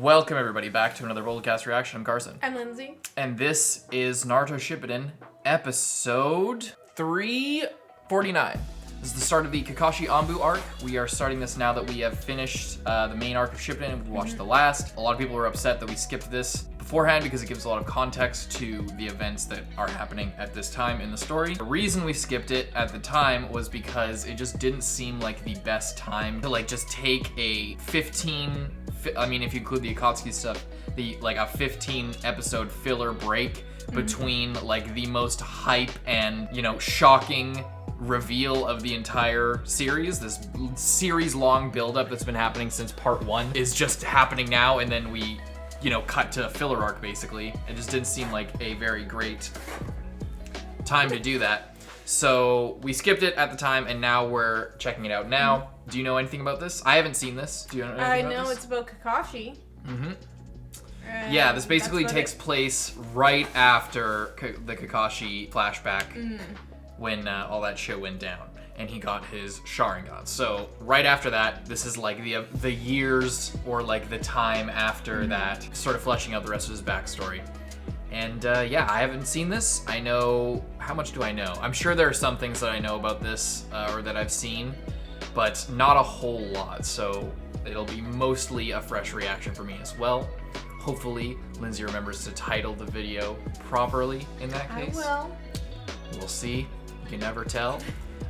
Welcome everybody back to another Boldcast reaction. I'm Carson. I'm Lindsay. And this is Naruto Shippuden, episode 349. This is the start of the Kakashi Anbu arc. We are starting this now that we have finished the main arc of Shippuden and we watched the last. A lot of people were upset that we skipped this beforehand because it gives a lot of context to the events that are happening at this time in the story. The reason we skipped it at the time was because it just didn't seem like the best time to just take a 15, I mean if you include the Akatsuki stuff, a 15 episode filler break between the most hype and shocking reveal of the entire series. This series long buildup that's been happening since part 1 is just happening now, and then we cut to a filler arc basically. It just didn't seem like a very great time to do that. So we skipped it at the time and now we're checking it out now. Do you know anything about this? I haven't seen this. Do you know anything about this? I know it's about Kakashi. Yeah, this basically takes place right after the Kakashi flashback when all that shit went down and he got his Sharingan. So right after that, this is the years or the time after that, sort of fleshing out the rest of his backstory. And yeah, I haven't seen this. I know, how much do I know? I'm sure there are some things that I know about this or that I've seen, but not a whole lot. So it'll be mostly a fresh reaction for me as well. Hopefully, Lindsay remembers to title the video properly in that case. I will. We'll see. You can never tell.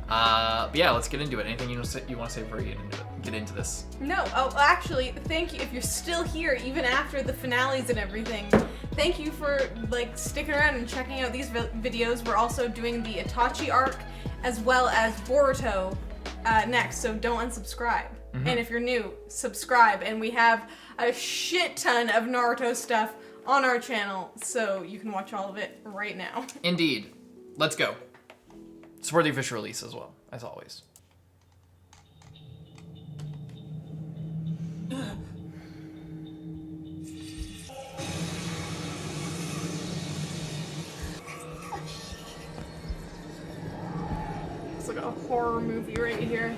But yeah, let's get into it. Anything you want to say before you get into this? No. Oh, actually, thank you. If you're still here, even after the finales and everything, thank you for sticking around and checking out these videos. We're also doing the Itachi arc as well as Boruto next, so don't unsubscribe. And if you're new, subscribe. And we have a shit ton of Naruto stuff on our channel, so you can watch all of it right now. Indeed. Let's go. Support the official release as well, as always. It's like a horror movie right here.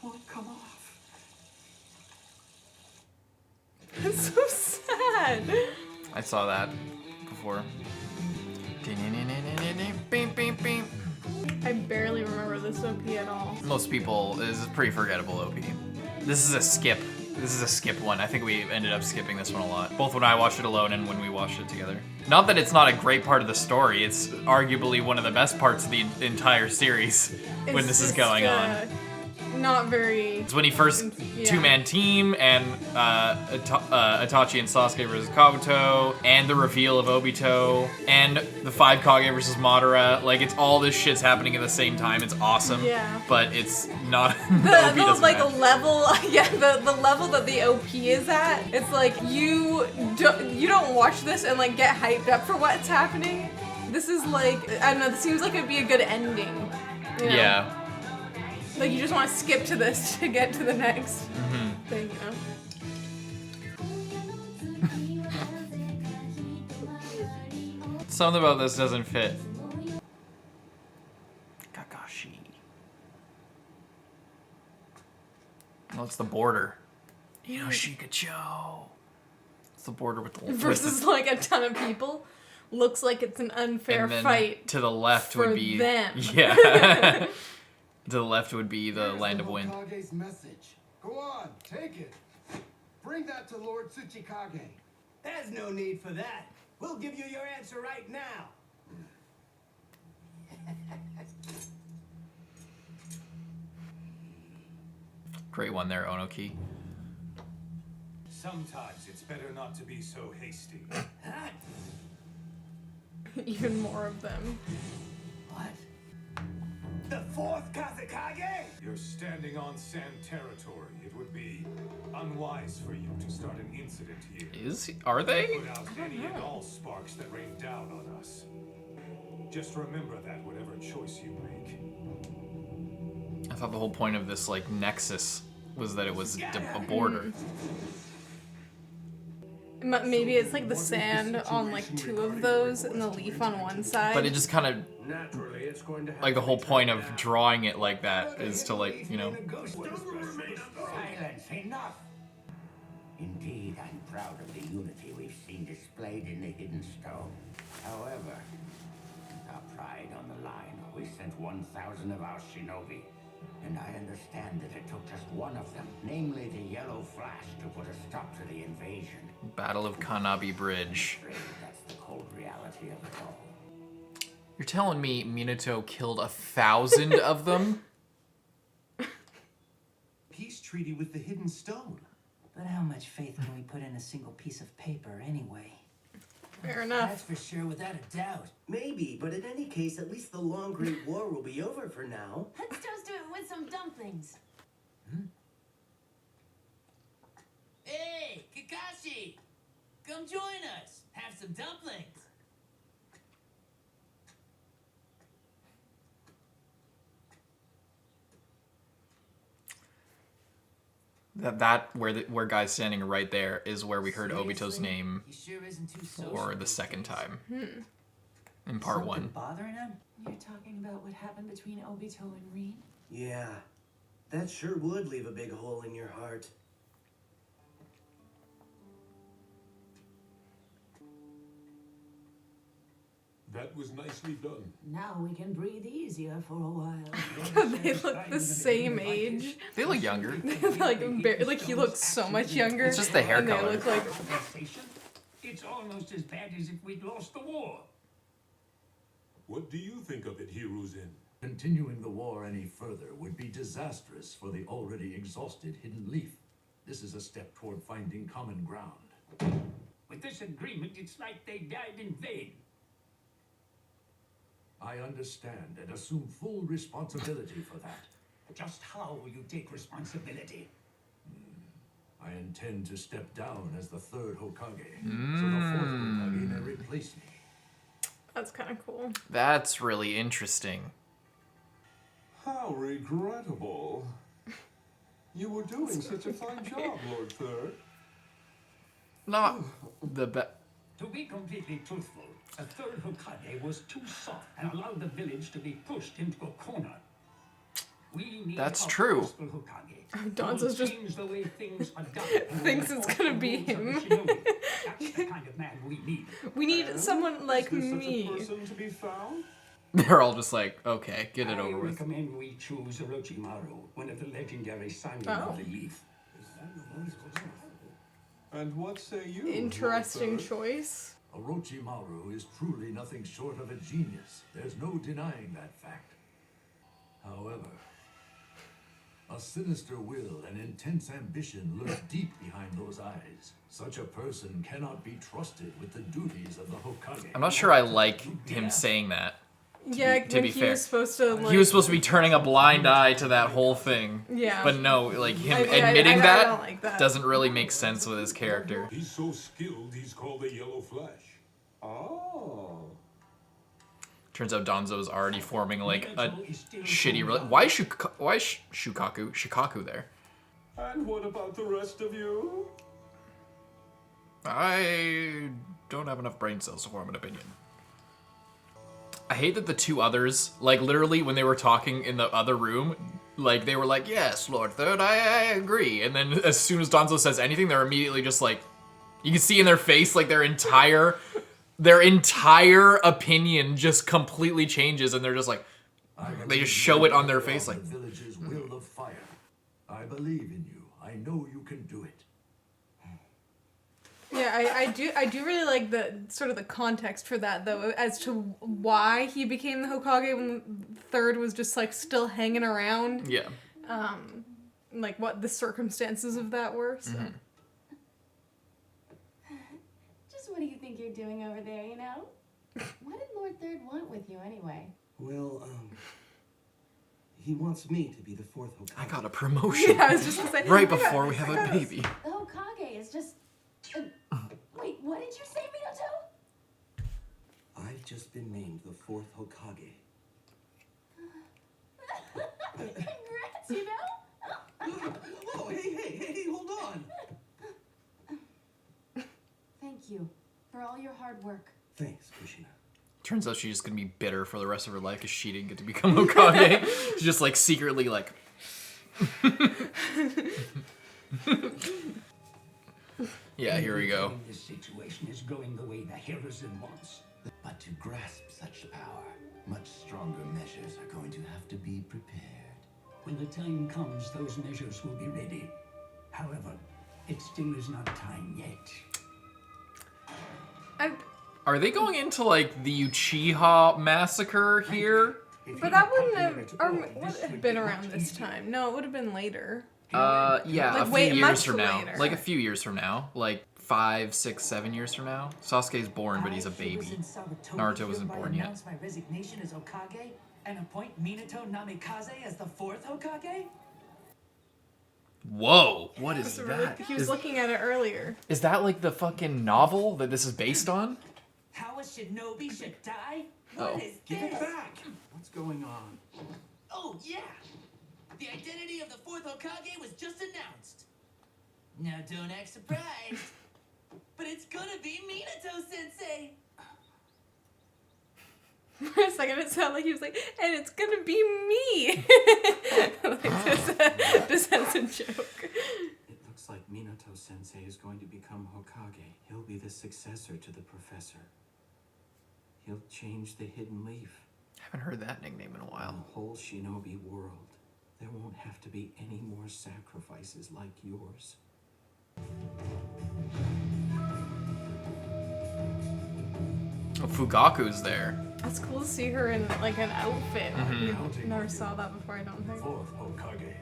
Won't come off. It's so sad. I saw that before. I barely remember this OP at all. Most people, this is a pretty forgettable OP. This is a skip. This is a skip one. I think we ended up skipping this one a lot. Both when I watched it alone and when we watched it together. Not that it's not a great part of the story. It's arguably one of the best parts of the entire series when this is going on. Not very... It's when he first two-man team and Itachi and Sasuke versus Kabuto, and the reveal of Obito, and the 5 Kage versus Madara. It's all this shit's happening at the same time. It's awesome. Yeah. But it's not... the level that the OP is at, it's you don't watch this and get hyped up for what's happening. This is I don't know, this seems like it'd be a good ending. You know? Yeah. You just want to skip to this to get to the next thing, Something about this doesn't fit. Kakashi. Oh, it's the border. Shikacho. It's the border with the... Versus a ton of people. Looks like it's an unfair fight. To the left for would be... them. Yeah. To the left would be the Land of Wind. Kage's message. Go on, take it. Bring that to Lord Tsuchikage. There's no need for that. We'll give you your answer right now. Great one there, Onoki. Sometimes it's better not to be so hasty. Even more of them. What? The 4th Kazekage? You're standing on sand territory. It would be unwise for you to start an incident here. Are they? Put out any and all sparks that rain down on us. Just remember that whatever choice you make. I thought the whole point of this like nexus was that it was a border. Maybe it's like the sand on like 2 of those and the leaf on one side. But it just kind of Naturally, it's going to like the whole point of drawing it like that is to like, you know. Silence, enough! Indeed, I'm proud of the unity we've seen displayed in the Hidden Stone. However, our pride on the line, we sent 1,000 of our shinobi. And I understand that it took just one of them, namely the Yellow Flash, to put a stop to the invasion. Battle of Kanabi Bridge. That's the cold reality of it all. You're telling me Minato killed 1,000 of them? peace treaty with the Hidden Stone. But how much faith can we put in a single piece of paper anyway? Fair enough. That's for sure, without a doubt. Maybe, but in any case, at least the long Great War will be over for now. Let's toast to it with some dumplings. Hey, Kakashi! Come join us. Have some dumplings. Where guy's standing right there is where we heard Obito's name He sure isn't too for the second time in part Something 1. bothering him? You're talking about what happened between Obito and Rin? Yeah, that sure would leave a big hole in your heart. That was nicely done. Now we can breathe easier for a while. They look the same age. They look younger. like he looks so much younger. It's just the hair and they color. look like It's almost as bad as if we'd lost the war. What do you think of it, Hiruzen? Continuing the war any further would be disastrous for the already exhausted Hidden Leaf. This is a step toward finding common ground. With this agreement, it's like they died in vain. I understand and assume full responsibility for that. Just how will you take responsibility? I intend to step down as the 3rd Hokage, so the 4th Hokage may replace me. that's kind of cool. That's really interesting. How regrettable. You were doing such a fine job, Lord Third. Not the best. To be completely truthful, the 3rd Hokage was too soft and allowed the village to be pushed into a corner. We need That's a true. forceful Hokage. Danzo's just Change the way things are done. thinks it's gonna be him. That's the kind of man we need. We need someone like Is there me. such a person to be found? They're all just like, okay, get it I over with. recommend we choose Orochimaru, one of the legendary Sannin of the Leaf. And what say you, Interesting Lord Third? choice. Orochimaru is truly nothing short of a genius. There's no denying that fact. However, a sinister will and intense ambition lurk deep behind those eyes. Such a person cannot be trusted with the duties of the Hokage. I'm not sure I like him saying that. Yeah, to when be he fair. was supposed to like. He was supposed to be turning a blind eye to that whole thing. Yeah. But no, like him I admitting don't that like that. doesn't really make sense with his character. He's so skilled, he's called the Yellow Flash. Oh. Turns out Danzo's already forming like a shitty. Why is Shikaku there? And what about the rest of you? I don't have enough brain cells to form an opinion. I hate that the 2 others, like literally when they were talking in the other room, like they were like, yes, Lord Third, I agree. And then as soon as Danzo says anything, they're immediately just like, you can see in their face like their entire opinion just completely changes, and they're just like, they just show it on their face like. The village's will of fire. I believe in you. I know you can do it. Yeah, I do really like the sort of the context for that though, as to why he became the Hokage when the 3rd was just like still hanging around. Yeah. Like what the circumstances of that were. So. Mm-hmm. Just what do you think you're doing over there, you know? What did Lord Third want with you anyway? Well, he wants me to be the 4th Hokage. I got a promotion. Yeah, I was just gonna say right before we have a baby. The Hokage is just... wait, what did you say, Minato? I've just been named the 4th Hokage. Congrats! hard work. Thanks, Kushina. Turns out she's just gonna be bitter for the rest of her life because she didn't get to become Hokage. She's just like secretly like. Yeah, here we go. This situation is going the way the Hiruzen wants. But to grasp such power, much stronger measures are going to have to be prepared. When the time comes, those measures will be ready. However, it still is not time yet. Are they going into like the Uchiha massacre here? But that wouldn't have been around this time. No, it would have been later. Yeah, Like, a way few years much from now. later. Like a few years from now. Like 5, 6, 7 years from now. Sasuke's born, but he's a I, baby. Hiruzen Sarutobi, Naruto wasn't hereby born yet. announce my resignation as Hokage and appoint Minato Namikaze as the 4th Hokage? Whoa, what is that? He was looking at it earlier. Is that like the fucking novel that this is based on? How a shinobi should die? Oh. What is Give this? it back! What's going on? Oh, yeah! The identity of the 4th Hokage was just announced. Now don't act surprised. But it's gonna be Minato-sensei! For a second, it sounded like he was like, and it's gonna be me! Like, just as a joke. It looks like Minato-sensei is going to become Hokage. He'll be the successor to the professor. He'll change the hidden leaf. I haven't heard that nickname in a In while. the whole shinobi world, there won't have to be any more sacrifices like yours. Oh, Fugaku's there. It's cool to see her in like an outfit. Mm-hmm. Never saw that before, I don't think. 4th Hokage.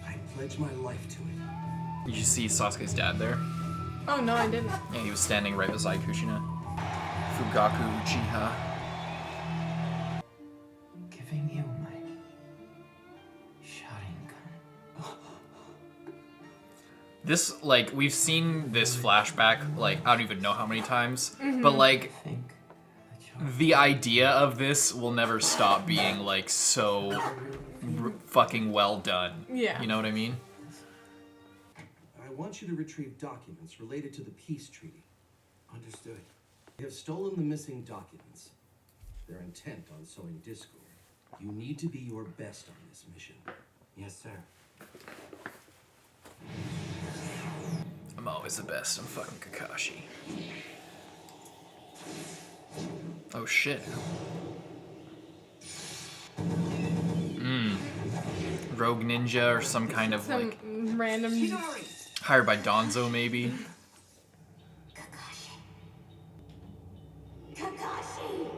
I pledge my life to it. Did you see Sasuke's dad there? Oh no, I didn't. Yeah, he was standing right beside Kushina. Fugaku Uchiha. Giving you my Sharingan. This, like, we've seen this flashback, like, I don't even know how many times, but, like, Think the idea of this will never stop being, like, so fucking well done. Yeah. You know what I mean? I want you to retrieve documents related to the peace treaty. Understood. They have stolen the missing documents. They're intent on sowing discord. You need to be your best on this mission. Yes, sir. I'm always the best. I'm fucking Kakashi. Oh shit. Rogue ninja or some kind of Some like random. hired by Donzo maybe. Kakashi. Kakashi!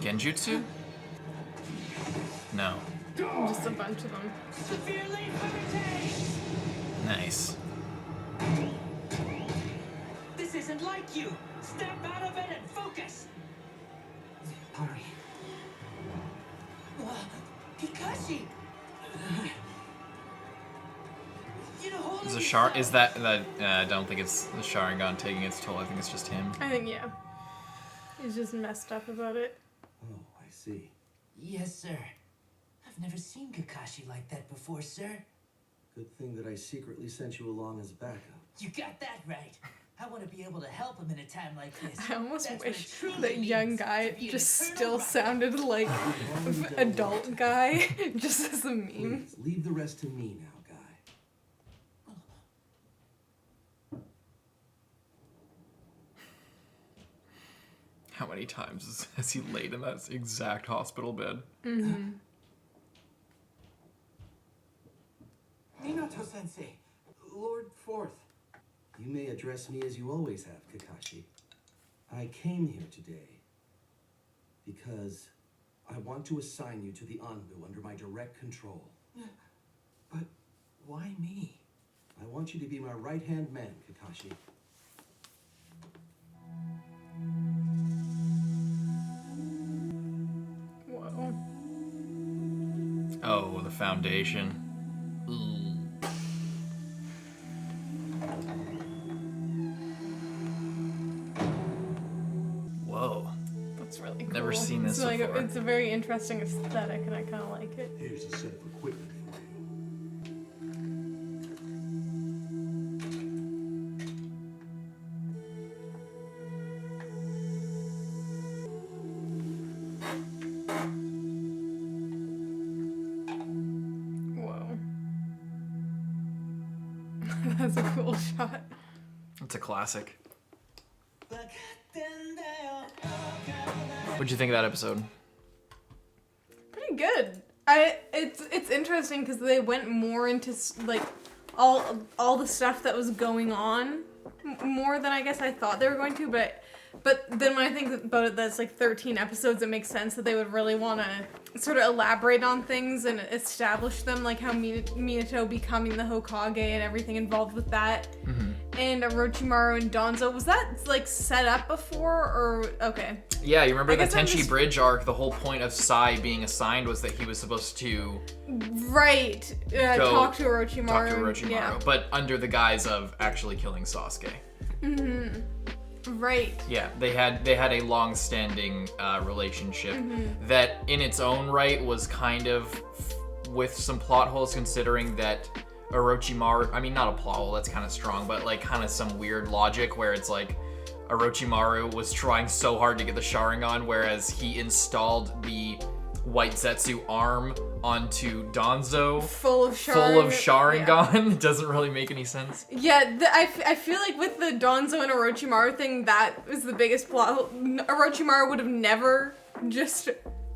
Genjutsu? No. Just a bunch of them. Nice. This isn't like you! Step out of it and focus! Hurry. Kakashi! You know, hold Is on a Shar? Is that? I don't think it's the Sharingan taking its toll. I think it's just him. I think, yeah. He's just messed up about it. Oh, I see. Yes, sir. I've never seen Kakashi like that before, sir. Good thing that I secretly sent you along as backup. You got that right. I want to be able to help him in a time like this. I almost That's what wish it truly that young means guy to be an just eternal still rock. sounded like adult guy, just as a meme. Please, leave the rest to me now, Guy. How many times has he laid in that exact hospital bed? Minato-sensei, Lord Fourth. You may address me as you always have, Kakashi. I came here today because I want to assign you to the Anbu under my direct control. But why me? I want you to be my right-hand man, Kakashi. Whoa. Oh, the foundation. Whoa. That's really cool. Never seen this it's like before. It's a very interesting aesthetic, and I kind of like it. Here's a set of equipment for you. That's a cool shot. It's a classic. What'd you think of that episode? Pretty good. It's interesting because they went more into like all the stuff that was going on more than I guess I thought they were going to, but then when I think about it, that's like 13 episodes, it makes sense that they would really want to sort of elaborate on things and establish them, like how Minato becoming the Hokage and everything involved with that. Mm-hmm. And Orochimaru and Danzo, was that like set up before or okay? Yeah, you remember the guess I'm Tenchi just- Bridge arc? The whole point of Sai being assigned was that he was supposed to Right. Go Talk to Orochimaru. talk to Orochimaru, Yeah. but under the guise of actually killing Sasuke. Mm-hmm. Right. Yeah, they had a long-standing relationship that, in its own right, was kind of with some plot holes, considering that Orochimaru. I mean, not a plot hole. That's kind of strong, but like kind of some weird logic where it's like Orochimaru was trying so hard to get the Sharingan, whereas he installed the White Zetsu arm onto Danzo. Full of Sharingan. Sharingan. It doesn't really make any sense. Yeah, I feel like with the Danzo and Orochimaru thing, that was the biggest plot hole. Orochimaru would have never just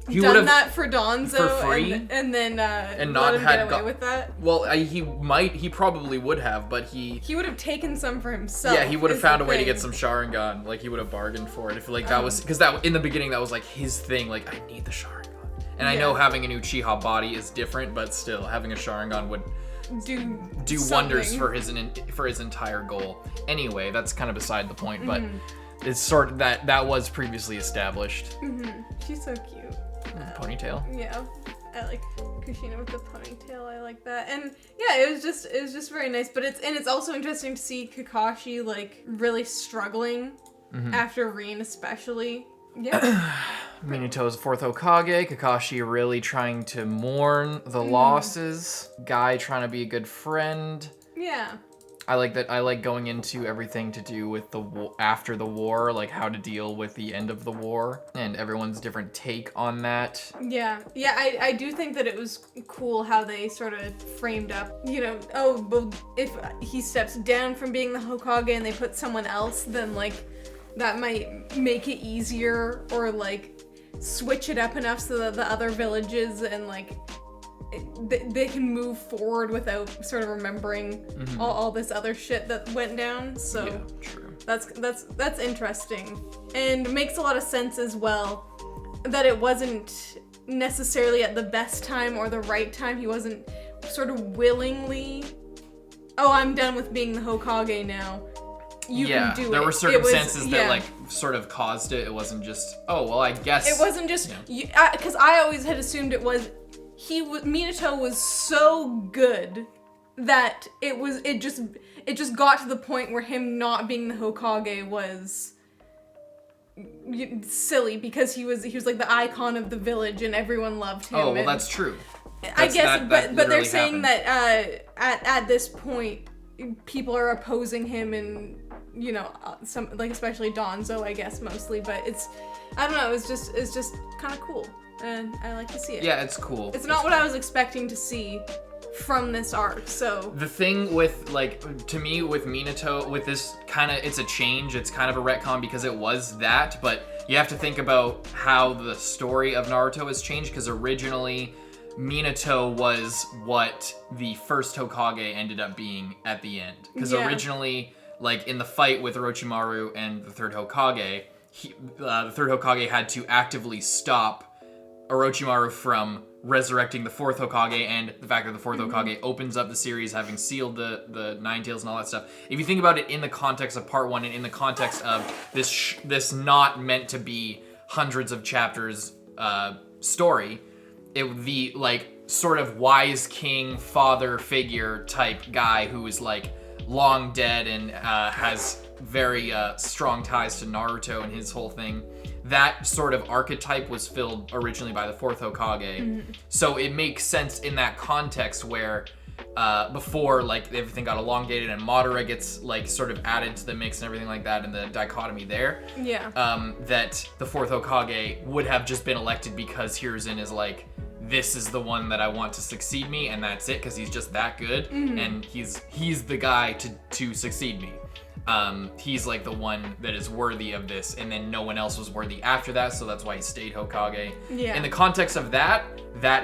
He done would've- that for Danzo for free, and then and let not him had get away got- with that. Well, he probably would have, but he He would have taken some for himself. yeah, he would have is found the a way to thing. get some Sharingan. Like, he would have bargained for it if, like, that was... Because that in the beginning, that was, like, his thing. Like, I need the Sharingan. And I know Yeah. having an Uchiha body is different, but still, having a Sharingan would do something. wonders for his entire goal. Anyway, that's kind of beside the point, but Mm-hmm. it's sort of... That was previously established. She's so cute. Ponytail. Yeah, I like Kushina with the ponytail. I like that, and yeah, it was just very nice. But it's also interesting to see Kakashi like really struggling after Rin, especially. Yeah, Minato's fourth Hokage, Kakashi really trying to mourn the losses, Guy trying to be a good friend. yeah, I like that. I like going into everything to do with the after the war, like how to deal with the end of the war, and everyone's different take on that. yeah. I do think that it was cool how they sort of framed up. You know, oh, well, if he steps down from being the Hokage and they put someone else, then like that might make it easier, or like switch it up enough so that the other villages and like they can move forward without sort of remembering all this other shit that went down. So Yeah, true. that's interesting, and makes a lot of sense as well that it wasn't necessarily at the best time or the right time. He wasn't sort of willingly, oh, I'm done with being the Hokage now. You can do it. There were circumstances that yeah. like sort of caused it. It wasn't just, oh well, I guess It wasn't just Yeah. because I always had assumed it was Minato was so good that it just got to the point where him not being the Hokage was silly, because he was like the icon of the village and everyone loved him. Oh well, and that's true. I guess, that but they're literally saying happened. that at this point people are opposing him, and you know some like especially Danzo, I guess mostly, but I don't know, it's just kind of cool, and I like to see it. Yeah, it's cool. It's not what I was expecting to see from this arc, so The thing with, like, to me, with Minato, with this kind of, it's a change, it's kind of a retcon because it was that, but you have to think about how the story of Naruto has changed, because originally Minato was what the first Hokage ended up being at the end. Because Yeah. originally, like, in the fight with Orochimaru and the third Hokage, the third Hokage had to actively stop Orochimaru from resurrecting the fourth Hokage, and the fact that the fourth Hokage opens up the series having sealed the Nine Tails and all that stuff. If you think about it in the context of part one and in the context of this not meant to be hundreds of chapters story, the like sort of wise king father figure type guy who is like long dead and has very strong ties to Naruto and his whole thing. That sort of archetype was filled originally by the fourth Hokage. So it makes sense in that context where before like everything got elongated and Madara gets like sort of added to the mix and everything like that, and the dichotomy there. yeah. That the fourth Hokage would have just been elected because Hiruzen is like this is the one that I want to succeed me, and that's it, because he's just that good, and he's the guy to succeed me. He's like the one that is worthy of this, and then no one else was worthy after that, so that's why he stayed Hokage. Yeah. In the context of that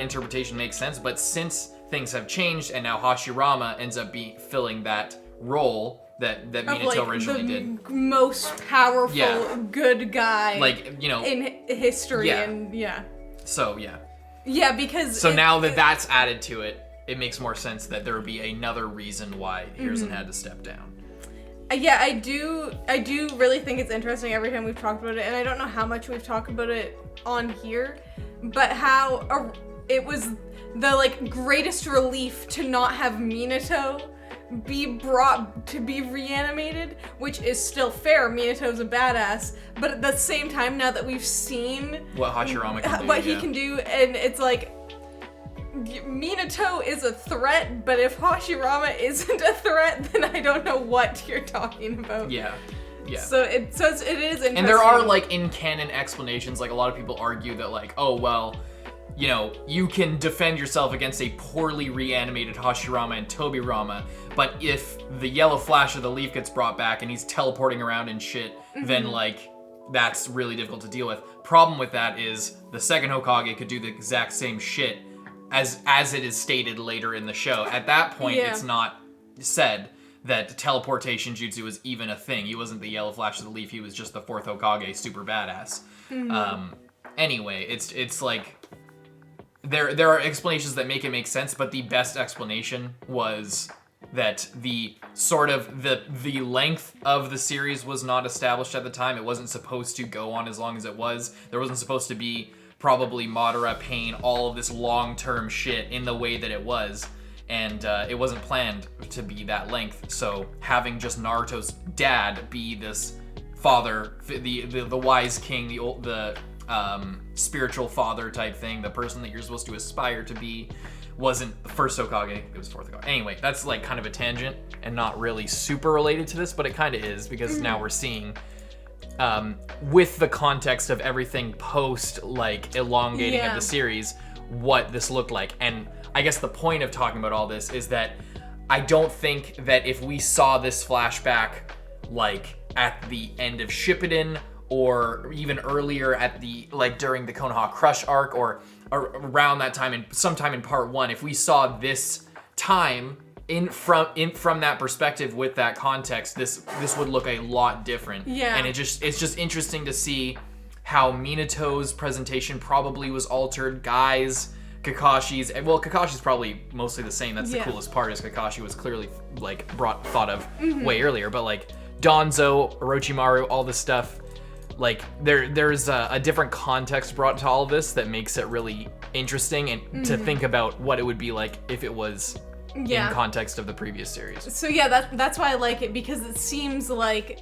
interpretation makes sense, but since things have changed and now Hashirama ends up filling that role that Minato originally did. Most powerful good guy Like, you know, in history, and So yeah. Yeah, because now that that's added to it, it makes more sense that there would be another reason why Hiruzen had to step down. Yeah, I do really think it's interesting every time we've talked about it, and I don't know how much we've talked about it on here, but how it was the like greatest relief to not have Minato be brought to be reanimated, which is still fair. Minato's a badass, but at the same time, now that we've seen what Hashirama can do, what he can do, and it's like Minato is a threat, but if Hashirama isn't a threat, then I don't know what you're talking about. Yeah. So it is interesting. And there are like in canon explanations, like a lot of people argue that like, oh well, you know, you can defend yourself against a poorly reanimated Hashirama and Tobirama, but if the yellow flash of the leaf gets brought back and he's teleporting around and shit, then like that's really difficult to deal with. Problem with that is the second Hokage could do the exact same shit as it is stated later in the show. At that point, it's not said that teleportation jutsu was even a thing. He wasn't the yellow flash of the leaf. He was just the fourth Hokage, super badass. Anyway, it's like there are explanations that make it make sense, but the best explanation was that the sort of the length of the series was not established at the time. It wasn't supposed to go on as long as it was. There wasn't supposed to be probably Madara, Pain, all of this long-term shit in the way that it was. And it wasn't planned to be that length. So having just Naruto's dad be this father, the wise king, the spiritual father type thing, the person that you're supposed to aspire to be, wasn't the first Hokage, it was fourth Hokage. Anyway, that's like kind of a tangent and not really super related to this, but it kind of is, because now we're seeing with the context of everything post like elongating of the series, what this looked like. And I guess the point of talking about all this is that I don't think that if we saw this flashback like at the end of Shippuden, or even earlier at the like during the Konoha Crush arc, or around that time, and sometime in part 1, if we saw this time from that perspective with that context, this would look a lot different. And it's just interesting to see how Minato's presentation probably was altered. Kakashi's probably mostly the same. That's the coolest part, is Kakashi was clearly like thought of way earlier, but like Danzo, Orochimaru, all this stuff, like there's a different context brought to all of this that makes it really interesting, and to think about what it would be like if it was in context of the previous series. So yeah, that's why I like it, because it seems like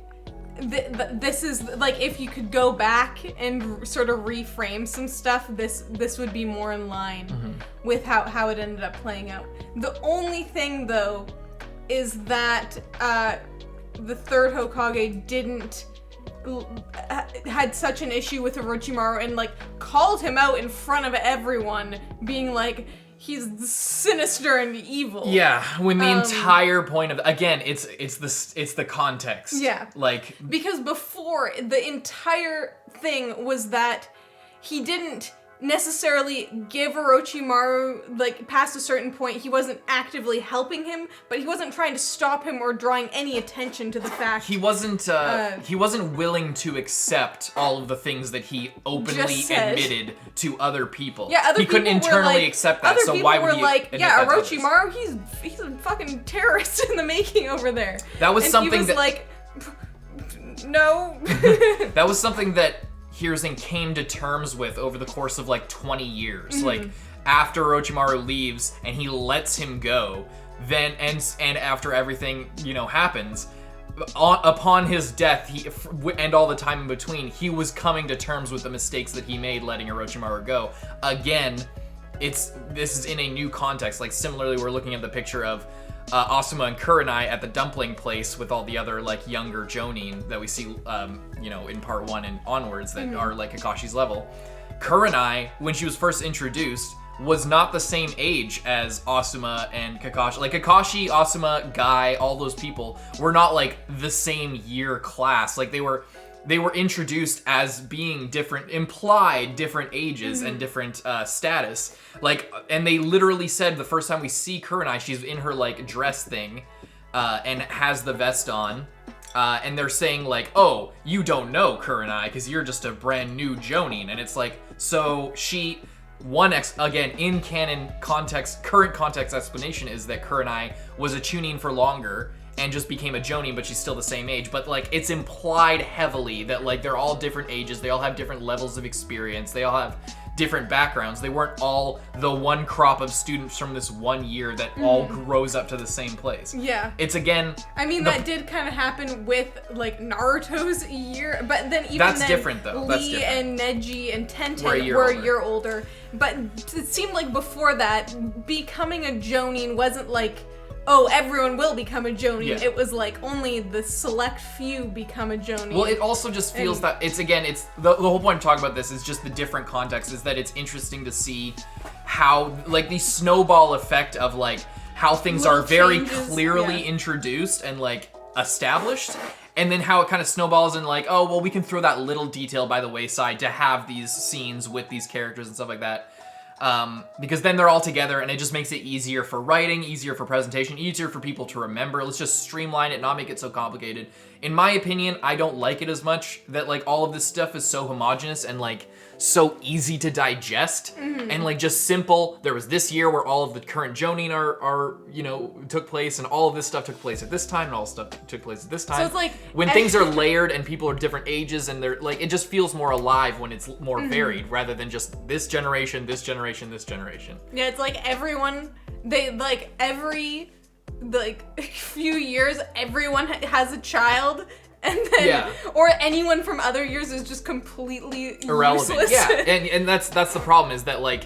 this is like, if you could go back and sort of reframe some stuff, this would be more in line with how it ended up playing out. The only thing though is that the third Hokage had such an issue with Orochimaru and like called him out in front of everyone, being like, he's sinister and evil. Yeah, when the entire point of, again, it's the context. Yeah. Like, because before, the entire thing was that he didn't necessarily give Orochimaru, like, past a certain point, he wasn't actively helping him, but he wasn't trying to stop him or drawing any attention to the fact. He wasn't willing to accept all of the things that he openly admitted to other people. Yeah, he couldn't internally accept that, so why would he like, yeah, Orochimaru, he's a fucking terrorist in the making over there. That was something he was that, like, no. That was something that Hiruzen came to terms with over the course of like 20 years. Like, after Orochimaru leaves and he lets him go, then and after everything, you know, happens, upon his death, and all the time in between, he was coming to terms with the mistakes that he made letting Orochimaru go. Again, this is in a new context. Like, similarly, we're looking at the picture of Asuma and Kurenai at the dumpling place with all the other like younger Jonin that we see, you know, in part 1 and onwards that are like Kakashi's level. Kurenai, when she was first introduced, was not the same age as Asuma and Kakashi. Like Kakashi, Asuma, Guy, all those people were not like the same year class. Like they were introduced as being different, implied different ages and different status. Like, and they literally said the first time we see Kurenai, she's in her like dress thing and has the vest on. And they're saying like, oh, you don't know Kurenai because you're just a brand new Jonin. And it's like, so she... again, in canon context, current context explanation is that Kurenai was a Chunin for longer and just became a Jonin, but she's still the same age. But like, it's implied heavily that like they're all different ages, they all have different levels of experience, they all have different backgrounds. They weren't all the one crop of students from this one year that all grows up to the same place. Yeah. It's again... I mean, that did kind of happen with, like, Naruto's year, but then even That's then, different, though. Lee That's different. and Neji and Tenten Were a year older. But it seemed like before that, becoming a Jonin wasn't like, oh, everyone will become a Jonin. Yeah. It was like only the select few become a Jonin. Well, it also just feels that it's the whole point of talking about this is just the different context, is that it's interesting to see how like the snowball effect of like how things Little are very changes, clearly introduced and like established, and then how it kind of snowballs in like, oh, well, we can throw that little detail by the wayside to have these scenes with these characters and stuff like that. Because then they're all together and it just makes it easier for writing, easier for presentation, easier for people to remember. Let's just streamline it, not make it so complicated. In my opinion, I don't like it as much that like all of this stuff is so homogenous and like so easy to digest and like just simple. There was this year where all of the current Jonin are you know, took place, and all of this stuff took place at this time, and all stuff took place at this time. So it's like when things are layered and people are different ages and they're like, it just feels more alive when it's more varied rather than just this generation, this generation, this generation. Yeah, it's like everyone, they like every like few years, everyone has a child. And then, or anyone from other years is just completely irrelevant. Useless. Yeah, and that's the problem, is that like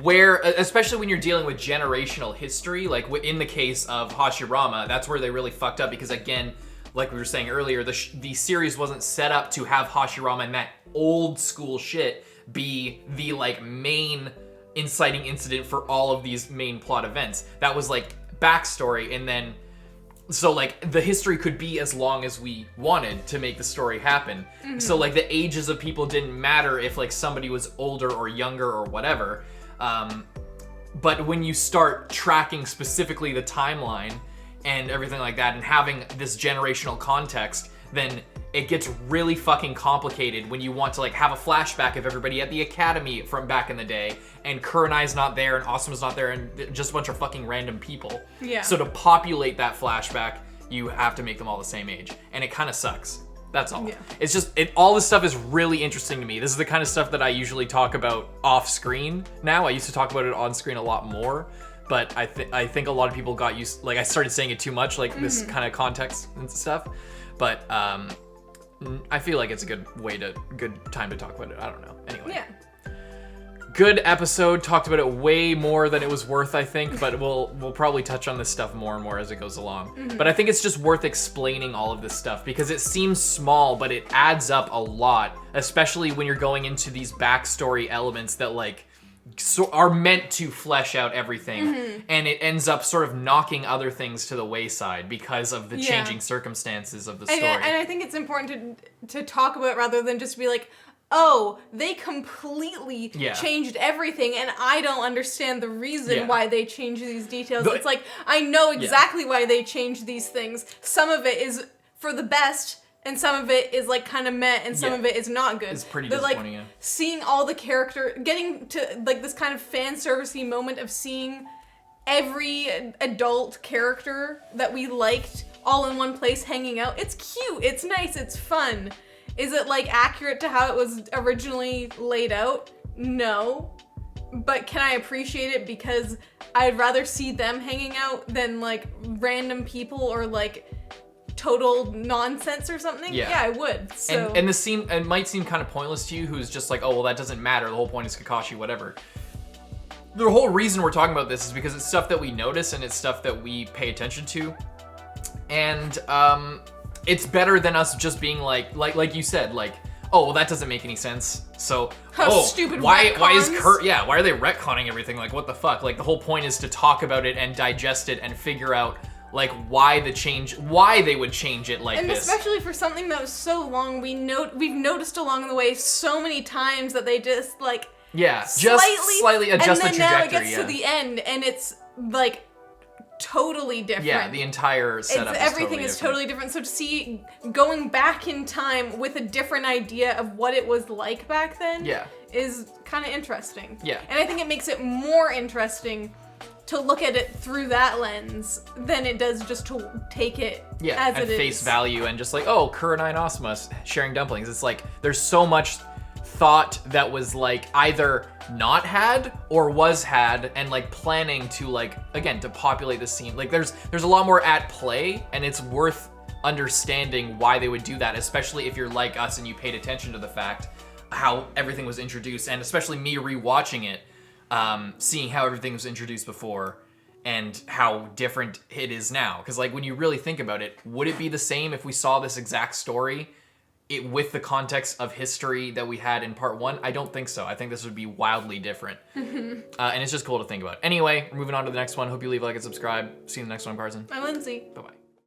where, especially when you're dealing with generational history, like in the case of Hashirama, that's where they really fucked up, because again, like we were saying earlier, the series wasn't set up to have Hashirama and that old school shit be the like main inciting incident for all of these main plot events. That was like backstory, and then so like the history could be as long as we wanted to make the story happen. So like the ages of people didn't matter if like somebody was older or younger or whatever. But when you start tracking specifically the timeline and everything like that and having this generational context, then it gets really fucking complicated when you want to like have a flashback of everybody at the academy from back in the day, and Kurenai's not there and Asuma's not there and just a bunch of fucking random people. Yeah. So to populate that flashback, you have to make them all the same age, and it kind of sucks. That's all. Yeah. It's just, all this stuff is really interesting to me. This is the kind of stuff that I usually talk about off screen now. I used to talk about it on screen a lot more, but I think a lot of people got used, like I started saying it too much, like this kind of context and stuff. But I feel like it's a good time to talk about it. I don't know. Anyway. Yeah. Good episode. Talked about it way more than it was worth, I think, but we'll probably touch on this stuff more and more as it goes along. But I think it's just worth explaining all of this stuff because it seems small, but it adds up a lot, especially when you're going into these backstory elements that like are meant to flesh out everything, and it ends up sort of knocking other things to the wayside because of the changing circumstances of the story. And I think it's important to talk about rather than just be like, oh, they completely changed everything, and I don't understand the reason why they changed these details. It's like, I know exactly why they changed these things. Some of it is for the best, and some of it is like kind of meh, and some of it is not good. It's pretty but disappointing, like seeing all the character, getting to like this kind of fan servicey moment of seeing every adult character that we liked all in one place hanging out. It's cute, it's nice, it's fun. Is it like accurate to how it was originally laid out? No. But can I appreciate it because I'd rather see them hanging out than like random people or like total nonsense or something? Yeah, I would. So and the scene, it might seem kind of pointless to you who's just like, oh, well, that doesn't matter. The whole point is Kakashi, whatever. The whole reason we're talking about this is because it's stuff that we notice and it's stuff that we pay attention to. And it's better than us just being like you said, like, oh, well, that doesn't make any sense. So, Stupid why is retcons. why are they retconning everything? Like, what the fuck? Like, the whole point is to talk about it and digest it and figure out, like, why they would change it like and this. especially for something that was so long, we've noticed along the way so many times that they just, like, slightly adjust the trajectory. And then now it gets to the end, and it's, like, totally different. Yeah, the entire setup everything is totally different. So to see going back in time with a different idea of what it was like back then is kind of interesting. Yeah. And I think it makes it more interesting to look at it through that lens than it does just to take it as it is. At face value and just like, oh, Kurenai and Asuma sharing dumplings. It's like, there's so much thought that was like either not had or was had and like planning to like, again, to populate the scene. Like there's a lot more at play, and it's worth understanding why they would do that, especially if you're like us and you paid attention to the fact how everything was introduced, and especially me rewatching it, seeing how everything was introduced before and how different it is now. Because like when you really think about it, would it be the same if we saw this exact story with the context of history that we had in part 1? I don't think so. I think this would be wildly different. And it's just cool to think about. Anyway, we're moving on to the next one. Hope you leave a like and subscribe. See you in the next one, Carson. I'm Lindsay. Bye-bye.